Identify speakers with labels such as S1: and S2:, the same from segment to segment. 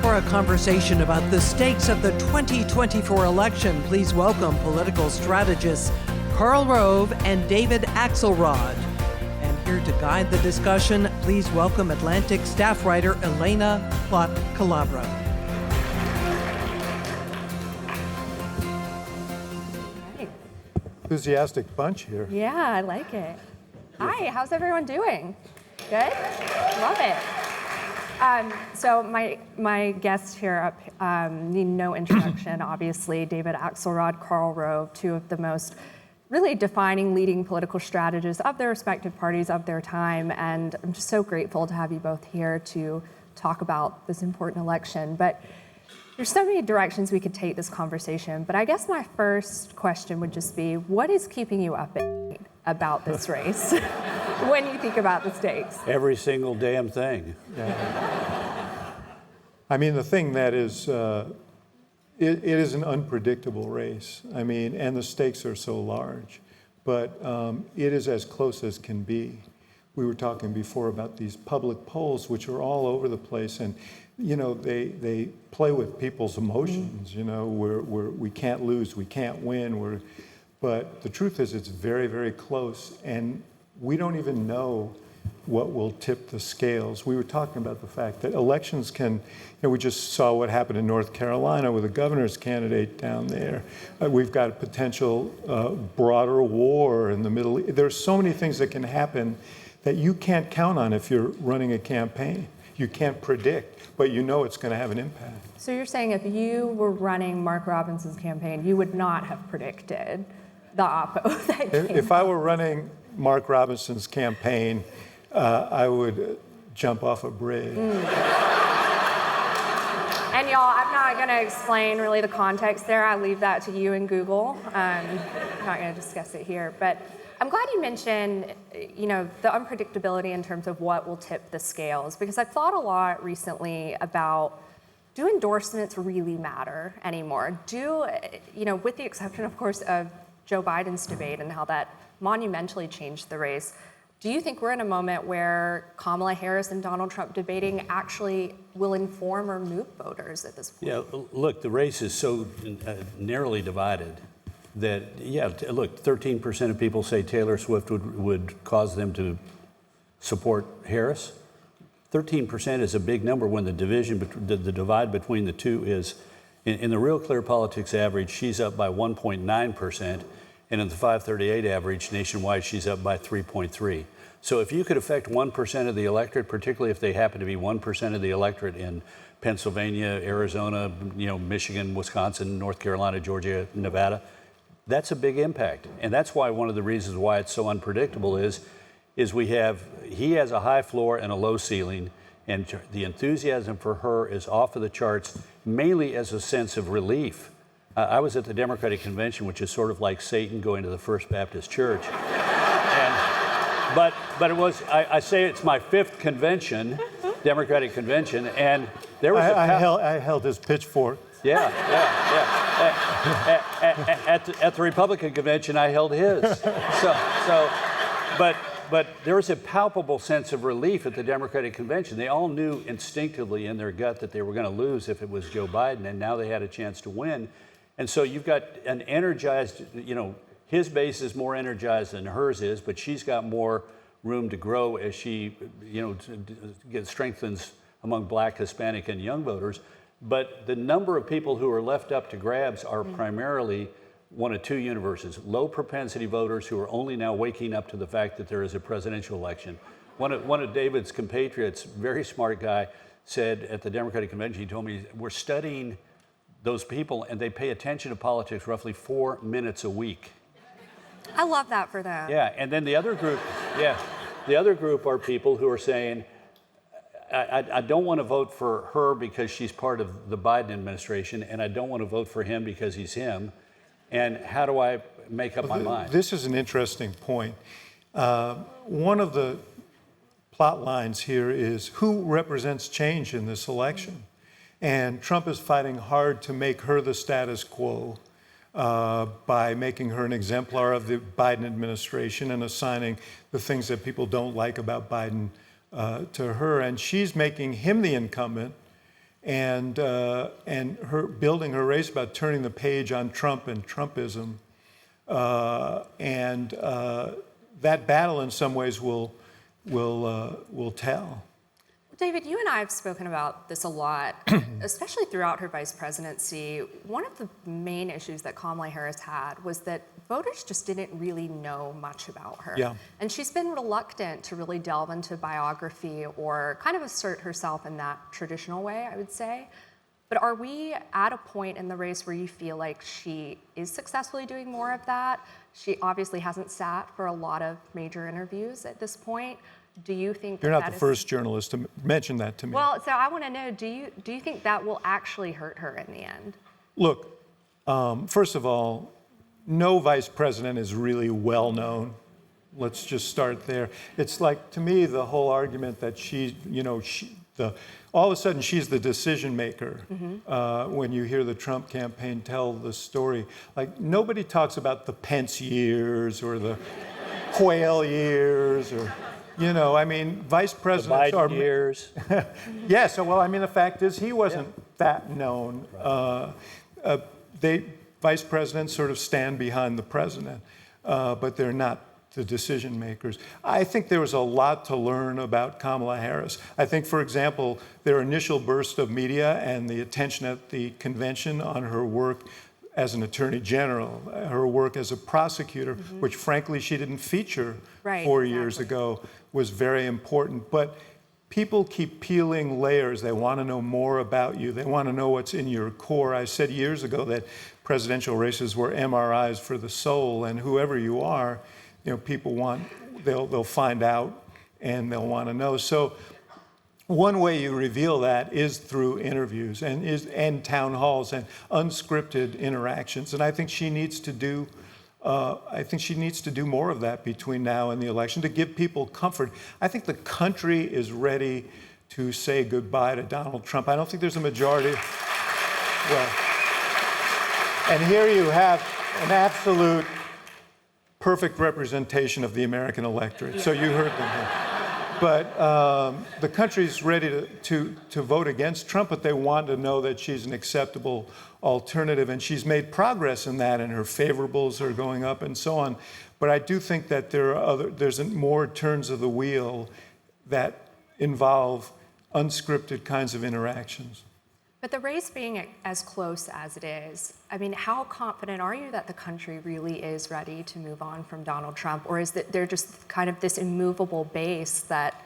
S1: For a conversation about the stakes of the 2024 election, please welcome political strategists Karl Rove and David Axelrod. And here to guide the discussion, please welcome Atlantic staff writer Elaina Plott Calabro.
S2: Enthusiastic bunch here.
S3: Yeah, I like it. Hi, how's everyone doing? Good? Love it. So my guests here need no introduction, obviously. David Axelrod, Karl Rove, two of the most really defining leading political strategists of their respective parties of their time. And I'm just so grateful to have you both here to talk about this important election. But there's so many directions we could take this conversation. But I guess my first question would just be, what is keeping you up at night about this race when you think about the stakes?
S4: Every single damn thing.
S2: Yeah. I mean, the thing that is, it is an unpredictable race. I mean, and the stakes are so large, but it is as close as can be. We were talking before about these public polls, which are all over the place, and you know, they play with people's emotions. You know, we can't lose, we can't win. But the truth is, it's very, very close, and we don't even know what will tip the scales. We were talking about the fact that elections can, you know, we just saw what happened in North Carolina with a governor's candidate down there. We've got a potential broader war in the Middle East. There's so many things that can happen that you can't count on if you're running a campaign. You can't predict, but you know it's going to have an impact.
S3: So you're saying if you were running Mark Robinson's campaign, you would not have predicted the opposite?
S2: If I were running Mark Robinson's campaign, I would jump off a bridge.
S3: And y'all, I'm not going to explain really the context there. I leave that to you and Google. I'm not going to discuss it here. But I'm glad you mentioned, you know, the unpredictability in terms of what will tip the scales, because I've thought a lot recently about, do endorsements really matter anymore? Do, you know, with the exception, of course, of Joe Biden's debate and how that monumentally changed the race, do you think we're in a moment where Kamala Harris and Donald Trump debating actually will inform or move voters at this point?
S4: Yeah, look, the race is so narrowly divided that, yeah, look, 13% of people say Taylor Swift would cause them to support Harris. 13% is a big number when the divide between the two is, in the Real Clear Politics average, she's up by 1.9%, and in the 538 average nationwide, she's up by 3.3. So if you could affect 1% of the electorate, particularly if they happen to be 1% of the electorate in Pennsylvania, Arizona, you know, Michigan, Wisconsin, North Carolina, Georgia, Nevada, that's a big impact. And that's why one of the reasons why it's so unpredictable is he has a high floor and a low ceiling, and the enthusiasm for her is off of the charts, mainly as a sense of relief. I was at the Democratic Convention, which is sort of like Satan going to the First Baptist Church. But it was, I say it's my fifth convention, Democratic Convention, and there was
S2: I held his pitchfork.
S4: Yeah. At the Republican convention, I held his. But there was a palpable sense of relief at the Democratic convention. They all knew instinctively in their gut that they were going to lose if it was Joe Biden, and now they had a chance to win. And so you've got an energized, you know, his base is more energized than hers is, but she's got more room to grow as she, you know, strengthens among Black, Hispanic, and young voters. But the number of people who are left up to grabs are primarily one of two universes: low propensity voters who are only now waking up to the fact that there is a presidential election. One of David's compatriots, very smart guy, said at the Democratic convention, he told me, we're studying those people and they pay attention to politics roughly 4 minutes a week.
S3: I love that for them.
S4: Yeah, and then the other group are people who are saying, I don't want to vote for her because she's part of the Biden administration, and I don't want to vote for him because he's him. And how do I make up my mind?
S2: This is an interesting point. One of the plot lines here is who represents change in this election. And Trump is fighting hard to make her the status quo by making her an exemplar of the Biden administration and assigning the things that people don't like about Biden to her. And she's making him the incumbent and her building her race about turning the page on Trump and Trumpism, that battle in some ways will tell.
S3: David, you and I have spoken about this a lot, especially throughout her vice presidency. One of the main issues that Kamala Harris had was that voters just didn't really know much about her.
S2: Yeah.
S3: And she's been reluctant to really delve into biography or kind of assert herself in that traditional way, I would say. But are we at a point in the race where you feel like she is successfully doing more of that? She obviously hasn't sat for a lot of major interviews at this point. Do you think
S2: You're not the first journalist to mention that to me.
S3: Well, so I want to know, do you think that will actually hurt her in the end?
S2: Look, first of all, no vice president is really well known. Let's just start there. It's like, to me, the whole argument that all of a sudden she's the decision maker. When you hear the Trump campaign tell the story, like nobody talks about the Pence years or the Quayle years or. Vice presidents
S4: are years.
S2: Yes. Well, the fact is he wasn't that known. Right. Vice presidents sort of stand behind the president, but they're not the decision makers. I think there was a lot to learn about Kamala Harris. I think, for example, their initial burst of media and the attention at the convention on her work as an attorney general, her work as a prosecutor, which frankly she didn't feature 4 years ago, was very important. But people keep peeling layers. They want to know more about you. They want to know what's in your core. I said years ago that presidential races were MRIs for the soul, and whoever you are, people they'll find out and they'll want to know. So one way you reveal that is through interviews and town halls and unscripted interactions. And I think she needs to do more of that between now and the election to give people comfort. I think the country is ready to say goodbye to Donald Trump. I don't think there's a majority. Well, and here you have an absolute perfect representation of the American electorate. So you heard them here. But the country's ready to vote against Trump, but they want to know that she's an acceptable alternative. And she's made progress in that, and her favorables are going up and so on. But I do think that there's more turns of the wheel that involve unscripted kinds of interactions.
S3: But the race being as close as it is, how confident are you that the country really is ready to move on from Donald Trump? Or is that there just kind of this immovable base that,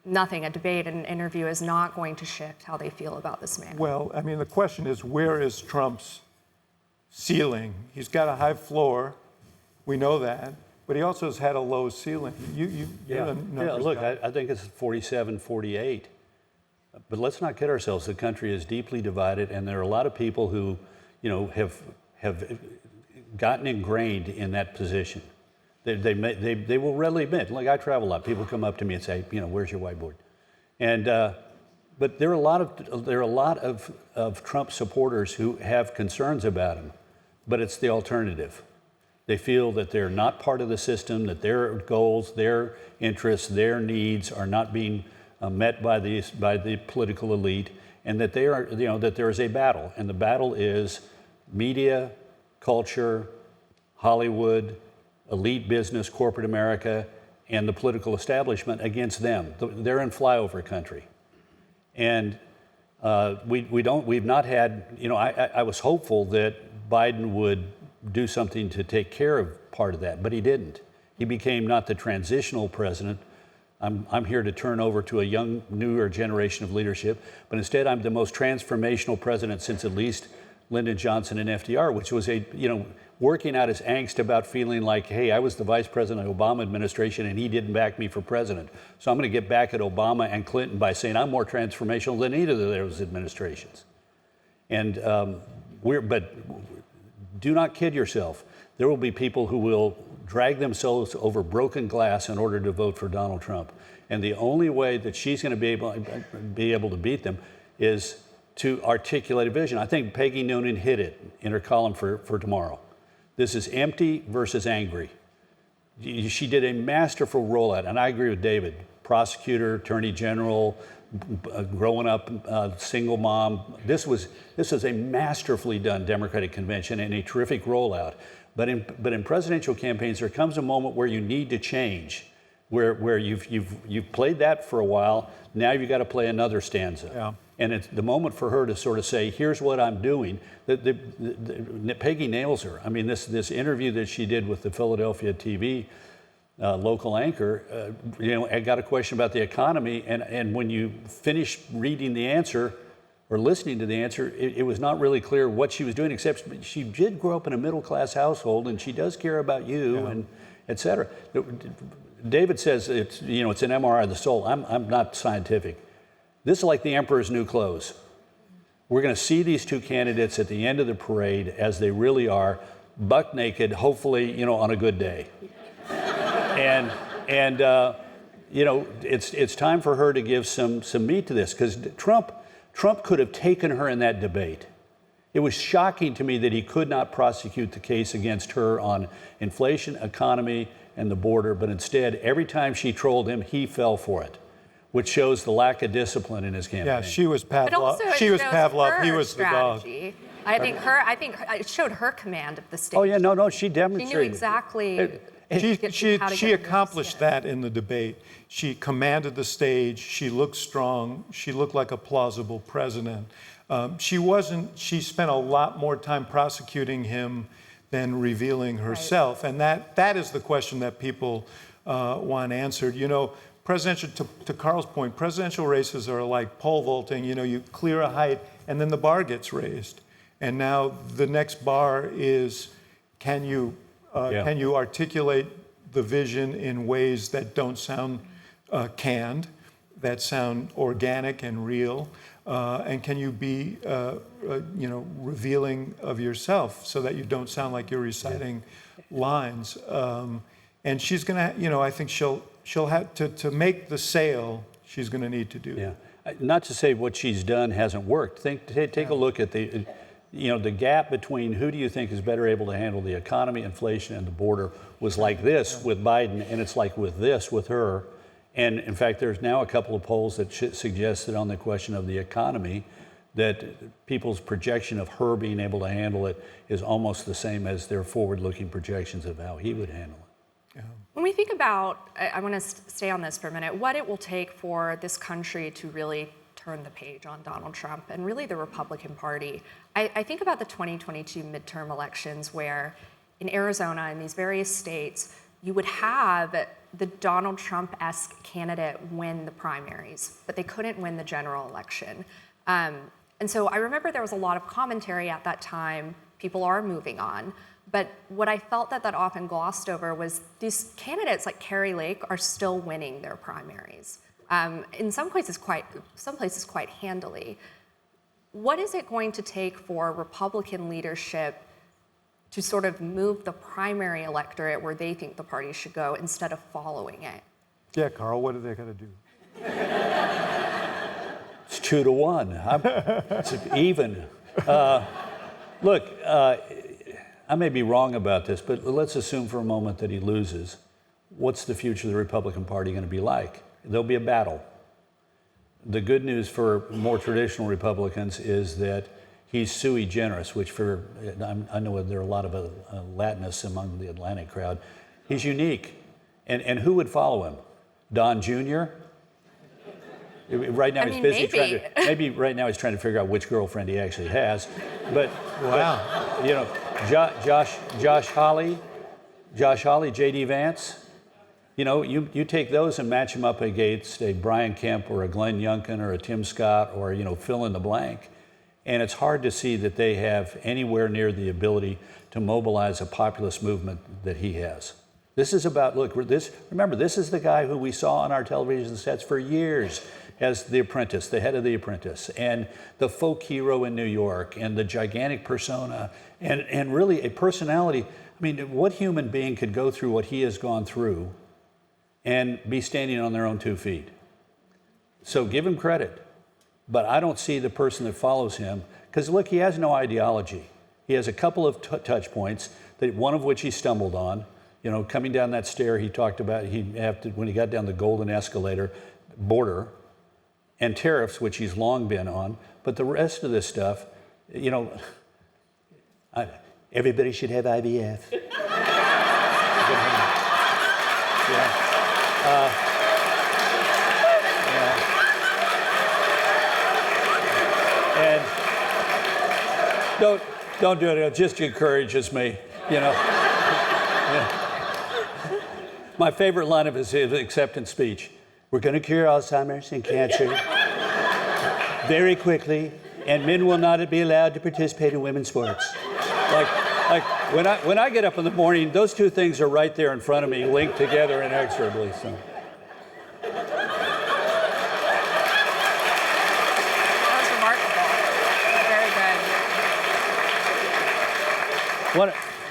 S3: nothing, a debate, an interview is not going to shift how they feel about this man?
S2: Well, the question is, where is Trump's ceiling? He's got a high floor. We know that. But he also has had a low ceiling.
S4: Look, I think it's 47, 48. But let's not kid ourselves. The country is deeply divided, and there are a lot of people who, have gotten ingrained in that position. They will readily admit. Like, I travel a lot. People come up to me and say, where's your whiteboard? And but there are a lot of Trump supporters who have concerns about him, but it's the alternative. They feel that they're not part of the system, that their goals, their interests, their needs are not being met by the political elite, and that that there is a battle, and the battle is media, culture, Hollywood, elite business, corporate America, and the political establishment against them. They're in flyover country, and we've not had. I was hopeful that Biden would do something to take care of part of that, but he didn't. He became not the transitional president. I'm here to turn over to a young, newer generation of leadership, but instead I'm the most transformational president since at least Lyndon Johnson and FDR, which was working out his angst about feeling like, hey, I was the vice president of the Obama administration and he didn't back me for president. So I'm going to get back at Obama and Clinton by saying I'm more transformational than either of those administrations. And but do not kid yourself. There will be people who will drag themselves over broken glass in order to vote for Donald Trump. And the only way that she's going to be able to beat them is to articulate a vision. I think Peggy Noonan hit it in her column for tomorrow. This is empty versus angry. She did a masterful rollout, and I agree with David. Prosecutor, attorney general, growing up, single mom. This was a masterfully done Democratic convention and a terrific rollout. But in presidential campaigns, there comes a moment where you need to change, where you've played that for a while. Now you've got to play another stanza.
S2: Yeah.
S4: And it's the moment for her to sort of say, "Here's what I'm doing." Peggy nails her. I mean, this interview that she did with the Philadelphia TV local anchor, I got a question about the economy, and when you finish reading the answer or listening to the answer, it was not really clear what she was doing, except she did grow up in a middle-class household, and she does care about you, and et cetera. David says it's an MRI of the soul. I'm not scientific. This is like the emperor's new clothes. We're going to see these two candidates at the end of the parade as they really are, buck naked, hopefully, on a good day. And it's time for her to give some meat to this, because Trump could have taken her in that debate. It was shocking to me that he could not prosecute the case against her on inflation, economy, and the border, but instead, every time she trolled him, he fell for it, which shows the lack of discipline in his campaign.
S2: Yeah, she was Pavlov.
S3: But also it
S2: She was
S3: shows
S2: Pavlov.
S3: her
S2: He was the dog.
S3: strategy. I think it showed her command of the stage.
S4: Oh yeah, no, she
S3: She
S4: demonstrated.
S3: knew exactly.
S2: She accomplished that in the debate. She commanded the stage. She looked strong. She looked like a plausible president. She spent a lot more time prosecuting him than revealing herself. Right. And that is the question that people want answered. To Karl's point, presidential races are like pole vaulting. You clear a height and then the bar gets raised. And now the next bar is, can you articulate the vision in ways that don't sound canned, that sound organic and real, and can you be revealing of yourself so that you don't sound like you're reciting lines? And she's gonna, I think she'll have to make the sale. She's gonna need to do.
S4: Yeah, not to say what she's done hasn't worked. Take a look at the gap between who do you think is better able to handle the economy, inflation, and the border was like this with Biden, and it's like this with her. And in fact, there's now a couple of polls that suggest that on the question of the economy, that people's projection of her being able to handle it is almost the same as their forward-looking projections of how he would handle it.
S3: Yeah. When we think about, I want to stay on this for a minute, what it will take for this country to really turn the page on Donald Trump and really the Republican Party. I think about the 2022 midterm elections where in Arizona and these various states, you would have the Donald Trump-esque candidate win the primaries, but they couldn't win the general election. And so I remember there was a lot of commentary at that time, people are moving on. But what I felt that often glossed over was these candidates like Kari Lake are still winning their primaries. In some places quite handily. What is it going to take for Republican leadership to sort of move the primary electorate where they think the party should go instead of following it?
S2: Yeah, Karl, what are they going to do?
S4: It's 2-1. It's even. Look, I may be wrong about this, but let's assume for a moment that he loses. What's the future of the Republican Party going to be like? There'll be a battle. The good news for more traditional Republicans is that he's sui generis, which I know there are a lot of Latinists among the Atlantic crowd. He's unique. And who would follow him? Don Jr.? Right now he's busy maybe right now he's trying to figure out which girlfriend he actually has. But
S2: wow.
S4: Josh Hawley, J.D. Vance, you take those and match them up against a Brian Kemp or a Glenn Youngkin or a Tim Scott or, fill in the blank. And it's hard to see that they have anywhere near the ability to mobilize a populist movement that he has. This is about, remember, this is the guy who we saw on our television sets for years as The Apprentice, the head of The Apprentice, and the folk hero in New York, and the gigantic persona, and really a personality. I mean, what human being could go through what he has gone through and be standing on their own 2 feet? So give him credit. But I don't see the person that follows him, because look, he has no ideology. He has a couple of touch points, one of which he stumbled on. Coming down that stair he talked about, when he got down the golden escalator border, and tariffs, which he's long been on. But the rest of this stuff, everybody should have IVF. And don't do it. It just encourages me, My favorite line of his acceptance speech: "We're going to cure Alzheimer's and cancer very quickly, and men will not be allowed to participate in women's sports." Like when I get up in the morning, those two things are right there in front of me, linked together inexorably. So.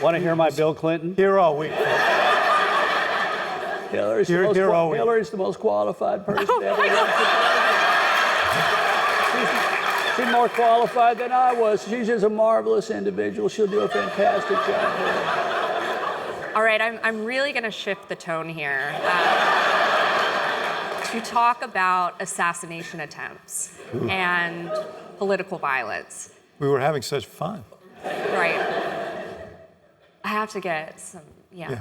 S4: Want to hear my Bill Clinton?
S2: Here all week.
S4: Hillary's the most qualified person ever. She's more qualified than I was. She's just a marvelous individual. She'll do a fantastic job here.
S3: All right, I'm really going to shift the tone here to talk about assassination attempts and political violence.
S2: We were having such fun.
S3: Right. I have to get some,
S2: No.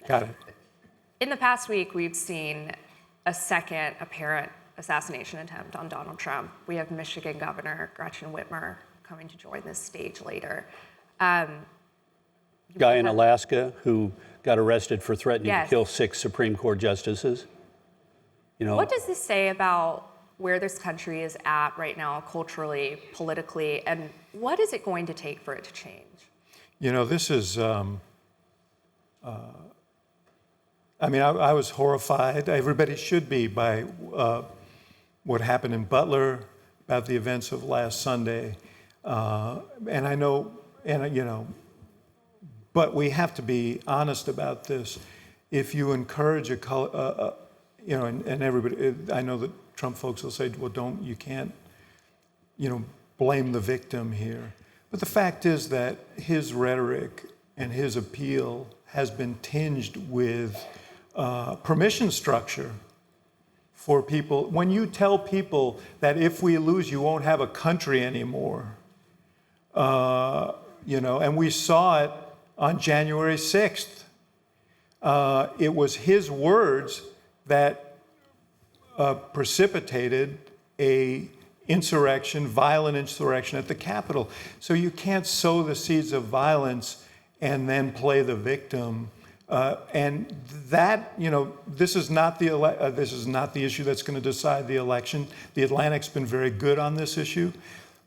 S2: Got it.
S3: In the past week, we've seen a second apparent assassination attempt on Donald Trump. We have Michigan Governor Gretchen Whitmer coming to join this stage later.
S4: Guy in Alaska who got arrested for threatening
S3: Yes.
S4: to kill 6 Supreme Court justices.
S3: What does this say about where this country is at right now, culturally, politically, and what is it going to take for it to change?
S2: This is, I was horrified. Everybody should be by what happened in Butler, about the events of last Sunday. And I know, but we have to be honest about this. If you encourage and everybody, I know that Trump folks will say, well, you can't, blame the victim here. But the fact is that his rhetoric and his appeal has been tinged with permission structure for people. When you tell people that if we lose, you won't have a country anymore, and we saw it on January 6th. It was his words that precipitated a violent insurrection at the Capitol. So you can't sow the seeds of violence and then play the victim. And that, this is not the issue that's going to decide the election. The Atlantic's been very good on this issue,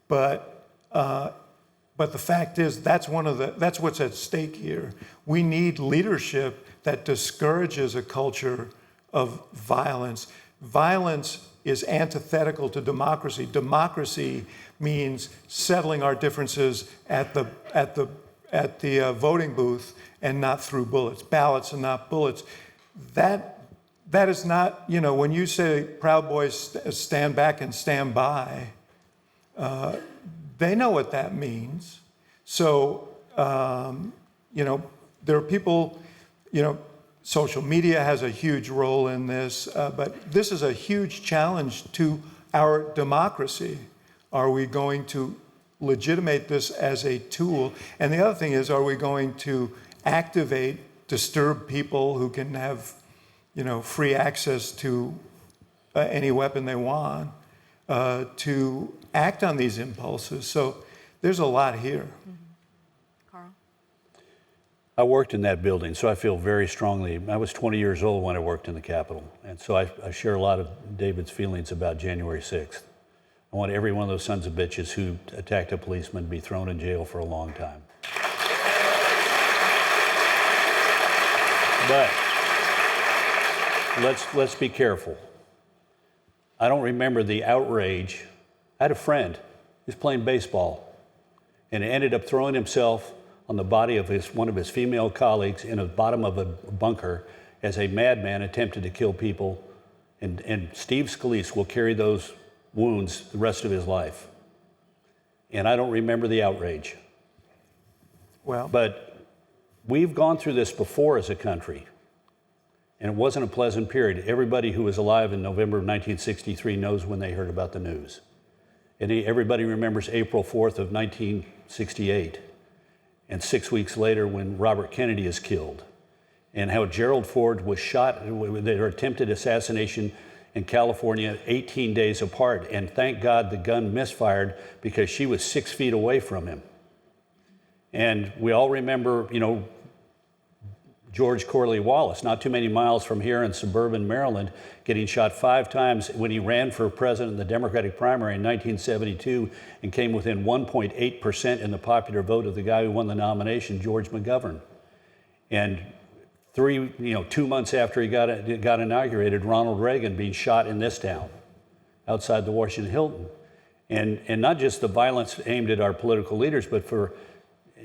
S2: but the fact is that's what's at stake here. We need leadership that discourages a culture of violence. Violence is antithetical to democracy. Democracy means settling our differences at the voting booth and not through bullets, ballots and not bullets. That is not, when you say Proud Boys stand back and stand by, they know what that means. So, there are people, social media has a huge role in this, but this is a huge challenge to our democracy. Are we going to legitimate this as a tool? And the other thing is, are we going to disturb people who can have, free access to any weapon they want, to act on these impulses? So there's a lot here.
S3: Karl?
S4: I worked in that building, so I feel very strongly. I was 20 years old when I worked in the Capitol, and so I share a lot of David's feelings about January 6th. I want every one of those sons of bitches who attacked a policeman to be thrown in jail for a long time. But let's be careful. I don't remember the outrage. I had a friend who was playing baseball and ended up throwing himself on the body of one of his female colleagues in the bottom of a bunker as a madman attempted to kill people. And Steve Scalise will carry those wounds the rest of his life. And I don't remember the outrage. But we've gone through this before as a country. And it wasn't a pleasant period. Everybody who was alive in November of 1963 knows when they heard about the news. And everybody remembers April 4th of 1968. And 6 weeks later when Robert Kennedy is killed. And how Gerald Ford was shot, their attempted assassination in California 18 days apart. And thank God the gun misfired because she was 6 feet away from him. And we all remember, George Corley Wallace, not too many miles from here in suburban Maryland, getting shot 5 times when he ran for president in the Democratic primary in 1972 and came within 1.8% in the popular vote of the guy who won the nomination, George McGovern. And 2 months after he got inaugurated, Ronald Reagan being shot in this town, outside the Washington Hilton. And not just the violence aimed at our political leaders, but for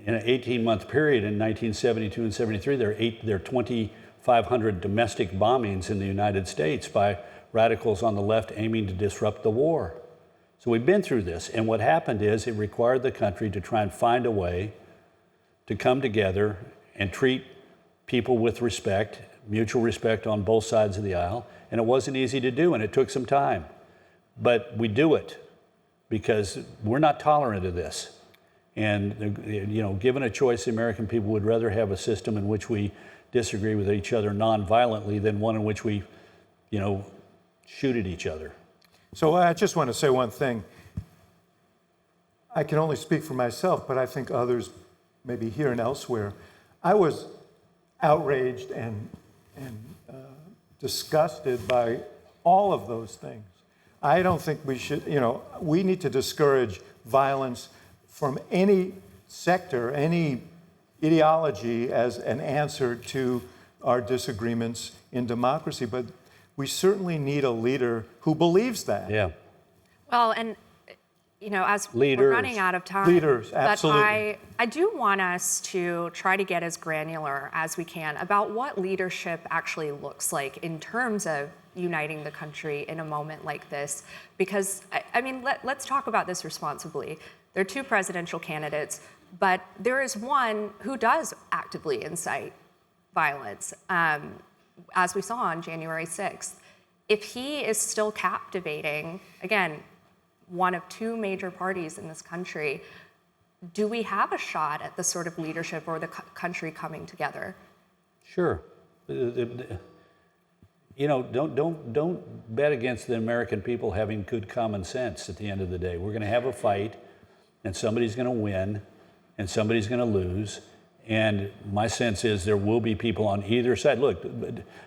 S4: in an 18-month period in 1972 and 73, there are 2,500 domestic bombings in the United States by radicals on the left aiming to disrupt the war. So we've been through this, and what happened is it required the country to try and find a way to come together and treat people with respect, mutual respect on both sides of the aisle, and it wasn't easy to do, and it took some time. But we do it because we're not tolerant of this. And, given a choice, the American people would rather have a system in which we disagree with each other nonviolently than one in which we, shoot at each other.
S2: So I just want to say one thing. I can only speak for myself, but I think others, maybe here and elsewhere, I was outraged and disgusted by all of those things. I don't think we should, we need to discourage violence from any sector, any ideology as an answer to our disagreements in democracy. But we certainly need a leader who believes that.
S4: Yeah.
S3: Well, and as
S2: Leaders.
S3: we're running out of time,
S2: Leaders,
S3: but
S2: absolutely.
S3: I do want us to try to get as granular as we can about what leadership actually looks like in terms of uniting the country in a moment like this. Because, let's talk about this responsibly. There are 2 presidential candidates, but there is one who does actively incite violence, as we saw on January 6th. If he is still captivating, again, one of 2 major parties in this country, do we have a shot at the sort of leadership or the country coming together?
S4: Sure. Don't bet against the American people having good common sense at the end of the day. We're going to have a fight, and somebody's going to win, and somebody's going to lose. And my sense is there will be people on either side. Look,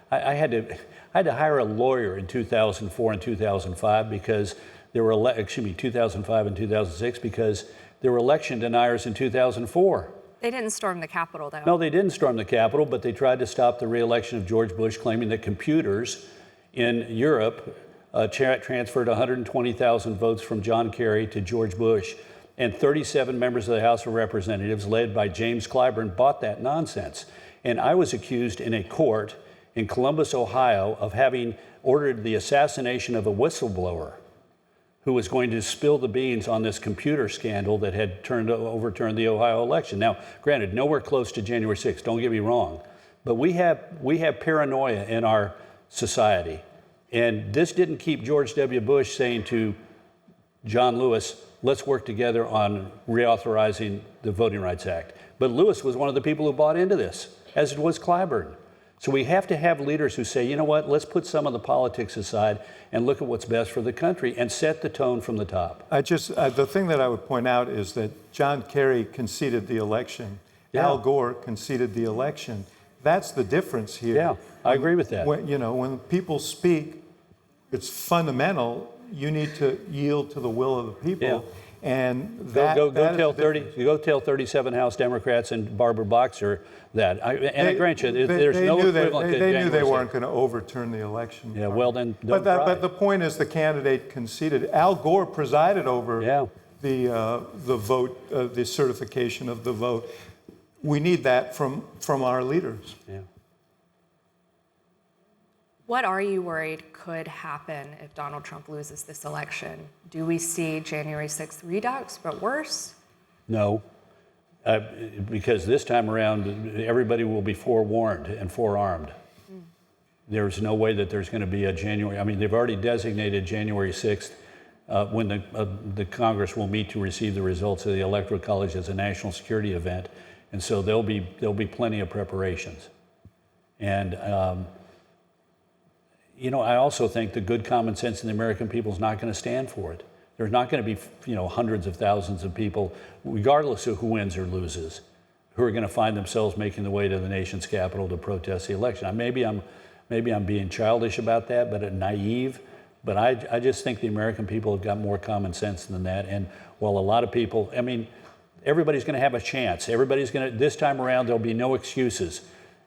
S4: I had to hire a lawyer in 2004 and 2005 because there were 2005 and 2006 because there were election deniers in 2004.
S3: They didn't storm the Capitol, though.
S4: No, they didn't storm the Capitol, but they tried to stop the re-election of George Bush, claiming that computers in Europe transferred 120,000 votes from John Kerry to George Bush. And 37 members of the House of Representatives, led by James Clyburn, bought that nonsense. And I was accused in a court in Columbus, Ohio, of having ordered the assassination of a whistleblower who was going to spill the beans on this computer scandal that had overturned the Ohio election. Now, granted, nowhere close to January 6th, don't get me wrong, but we have paranoia in our society. And this didn't keep George W. Bush saying to John Lewis, let's work together on reauthorizing the Voting Rights Act. But Lewis was one of the people who bought into this, as was Clyburn. So we have to have leaders who say, you know what, let's put some of the politics aside and look at what's best for the country and set the tone from the top.
S2: The thing that I would point out is that John Kerry conceded the election.
S4: Yeah.
S2: Al Gore conceded the election. That's the difference here.
S4: Yeah, I agree with that.
S2: When people speak, it's fundamental. You need to yield to the will of the people.
S4: Yeah.
S2: And
S4: go tell 37 House Democrats and Barbara Boxer that. I grant you, there's no equivalent to
S2: They knew they
S4: January
S2: weren't
S4: 6th.
S2: going to overturn the election.
S4: Yeah, well then, don't
S2: But the point is, the candidate conceded. Al Gore presided over the vote, the certification of the vote. We need that from our leaders.
S4: Yeah.
S3: What are you worried could happen if Donald Trump loses this election? Do we see January 6th redux, but worse?
S4: No, because this time around, everybody will be forewarned and forearmed. There's no way that there's going to be a January. I mean, they've already designated January 6th when the Congress will meet to receive the results of the Electoral College as a national security event, and so there'll be plenty of preparations. And you know, I also think the good common sense in the American people is not going to stand for it. There's not going to be, you know, hundreds of thousands of people, regardless of who wins or loses, who are going to find themselves making the way to the nation's capital to protest the election. Maybe I'm being childish about that, but naive. But I just think the American people have got more common sense than that. And while a lot of people, I mean, everybody's going to have a chance. This time around, there'll be no excuses.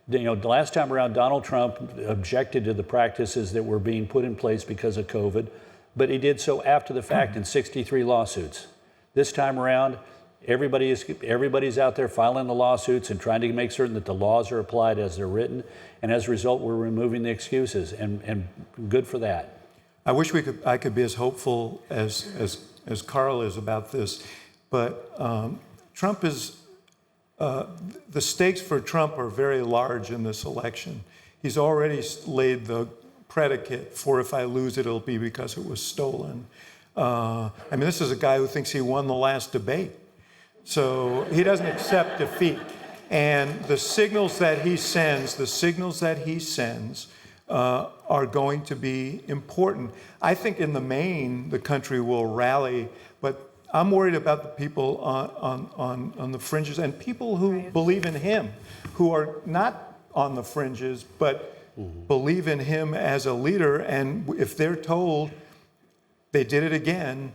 S4: You know, the last time around, Donald Trump objected to the practices that were being put in place because of COVID, but he did so after the fact in 63 lawsuits. This time around, everybody's out there filing the lawsuits and trying to make certain that the laws are applied as they're written, and as a result, we're removing the excuses, and good for that.
S2: I wish I could be as hopeful as Karl is about this, but Trump is. The stakes for Trump are very large in this election. He's already laid the predicate for if I lose it, it'll be because it was stolen. I mean, this is a guy who thinks he won the last debate. So he doesn't accept defeat. And the signals that he sends, are going to be important. I think in the main, the country will rally, but I'm worried about the people on the fringes and people who believe in him, who are not on the fringes, but believe in him as a leader. And if they're told they did it again,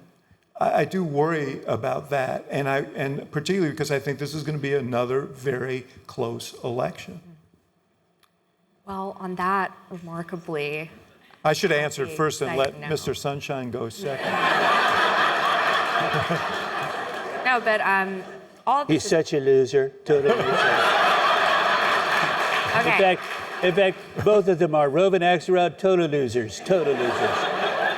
S2: I do worry about that. And particularly because I think this is going to be another very close election.
S3: Well, on that, remarkably,
S2: I should have answered first and let
S3: no.
S2: Mr. Sunshine go second.
S3: No, but all of this
S4: He's such a loser, total loser.
S3: okay.
S4: In fact, both of them are. Rove and Axelrod, total losers, total losers.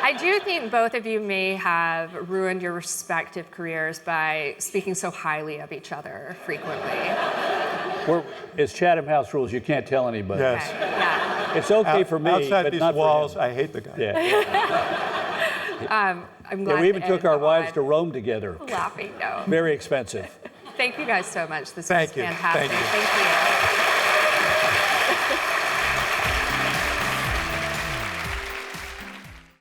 S3: I do think both of you may have ruined your respective careers by speaking so highly of each other frequently.
S4: It's Chatham House rules. You can't tell anybody.
S2: Yes.
S3: Okay, yeah.
S4: It's okay for me,
S2: Outside
S4: but
S2: these
S4: not
S2: walls,
S4: for him.
S2: I hate the guy.
S4: Yeah.
S3: I'm glad
S4: We even
S3: to
S4: took
S3: end
S4: our wives
S3: on
S4: to Rome together.
S3: laughing. No.
S4: Very expensive.
S3: Thank you guys so much. This
S2: Thank
S3: was
S2: you.
S3: fantastic.
S2: Thank you.
S3: Thank you.